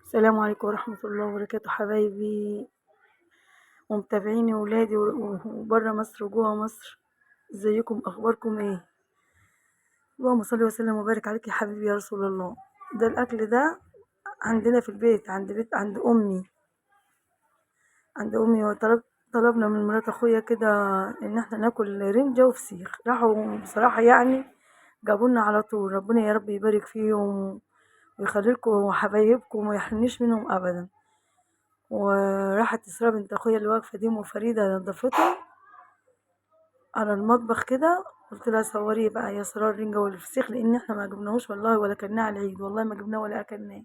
السلام عليكم ورحمة الله وبركاته حبايبي ومتابعيني ولادي وبره مصر وجوه مصر. ازيكم اخباركم ايه؟ اللهم صل وسلم وبارك عليك يا حبيبي يا رسول الله. ده الاكل ده عندنا في البيت، عند امي طلبنا من مرات اخويا كده ان احنا ناكل رنجة وفسيخ، راحوا بصراحة يعني جابوا لنا على طول. ربنا يا رب يبارك فيهم ويخليلكم حبايبكم وما يحرمنيش منهم ابدا. وراحت إسراء بنت أخويا اللي واقفة دي وفريدة نضفته على المطبخ كده. قلت لها صوري بقى يا إسراء الرنجة والفسيخ، لأن احنا ما جبناهوش والله ولا كلناه على العيد، والله ما جبناه ولا أكلناه،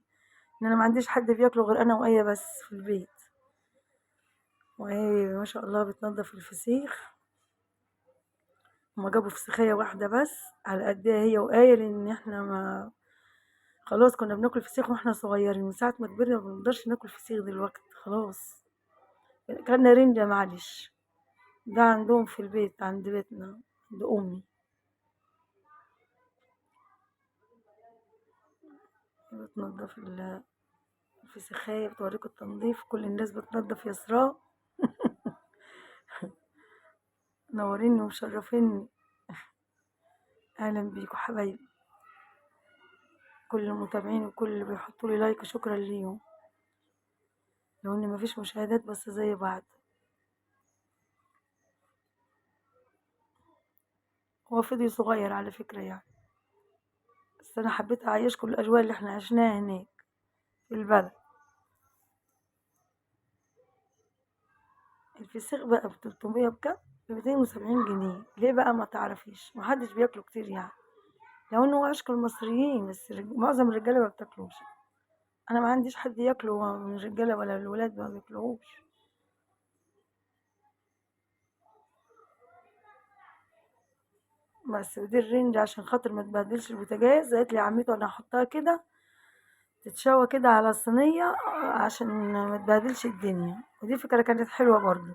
إن أنا ما عنديش حد بياكله غير أنا وآية بس في البيت. وهي ما شاء الله بتنضف الفسيخ. هما جابوا فسيخية واحدة بس على قدها هي وآية، لأن احنا ما خلاص كنا بناكل فسيخ واحنا صغيرين، من ساعة ما كبرنا ما بنقدرش ناكل فسيخ دلوقتي خلاص. كلنا رنجة معلش. ده عندهم في البيت عند بيتنا عند أمي. بتنضف الفسيخاية، بتوريكوا التنظيف، كل الناس بتنضف يا إسراء. منوريني ومشرفيني. أهلا بيكوا حبايبي، كل المتابعين وكل اللي بيحطولي لايك شكرا ليهم، لو إن مفيش مشاهدات بس زي بعض. هو فيديو صغير على فكرة يعني، بس أنا حبيت أعيشكوا الأجواء اللي احنا عشناها هناك في البلد. الفسيخ بقى ب300 بكام؟ ب270 جنيه. ليه بقى ما تعرفيش؟ محدش بياكله كتير يعني، لو انه عشق المصريين بس معظم الرجاله ما بتاكلوش. انا ما عنديش حد ياكله من الرجاله ولا الولاد ما بياكلوهوش. بس ودي الرنج عشان خاطر ما تبهدلش البوتاجاز، قالت لي عمته انا هحطها كده تتشوى كده على الصينيه عشان ما تبهدلش الدنيا، ودي فكره كانت حلوه برضه.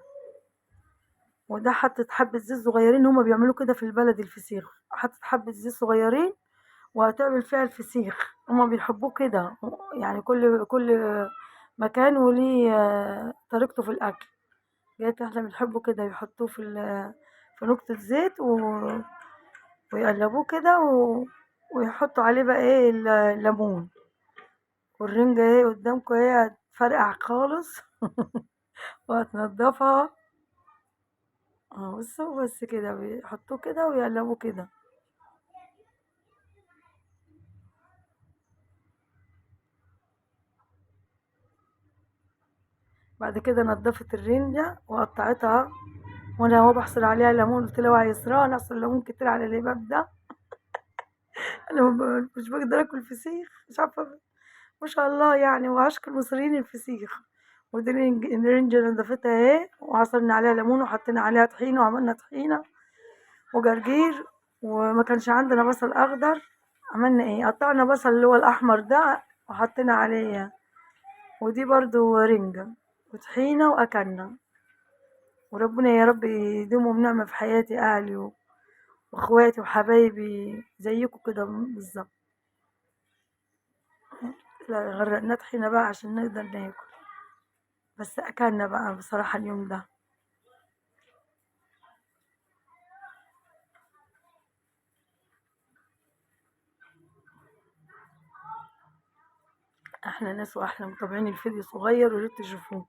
وده حطت حبه زيت صغيرين، هما بيعملوا كده في البلد الفسيخ، حطت حبه زيت صغيرين وهتعمل فيها الفسيخ. هما بيحبوه كده يعني، كل مكان وليه طريقته في الاكل. جات احنا بنحبه كده، يحطوه في نقطة زيت ويقلبوه كده ويحطوا عليه بقى ايه الليمون. والرنجة ايه قدامكم ايه هتفرقع خالص. وهتنضفها. اه بصوا بس كده بيحطوه كده ويقلبوه كده. بعد كده نضفت الرنجة وقطعتها، وانا هو بحصر عليها ليمون، قلت له اوعي يا اسراء انا احصر ليمون كتير على الهباب ده. انا مش بقدر اكل فسيخ، مش عارفه. ما شاء الله يعني، وعشق المصريين الفسيخ. ودي الرنجة نضفتها اهي، وعصرنا عليها ليمون وحطينا عليها طحينة وعملنا طحينة وجرجير. وما كانش عندنا بصل اخضر، عملنا ايه، قطعنا بصل اللي هو الاحمر ده وحطينا عليه. ودي برضو رنجة وطحينة واكلنا. وربنا يا رب يديمهم نعمة في حياتي، اهلي واخواتي وحبايبي زيكم كده بالظبط. لا غرقنا طحينة بقى عشان نقدر ناكل، بس اكلنا بقى بصراحة اليوم ده. احلى ناس واحلى متابعين، الفيديو صغير وريت تشوفوه.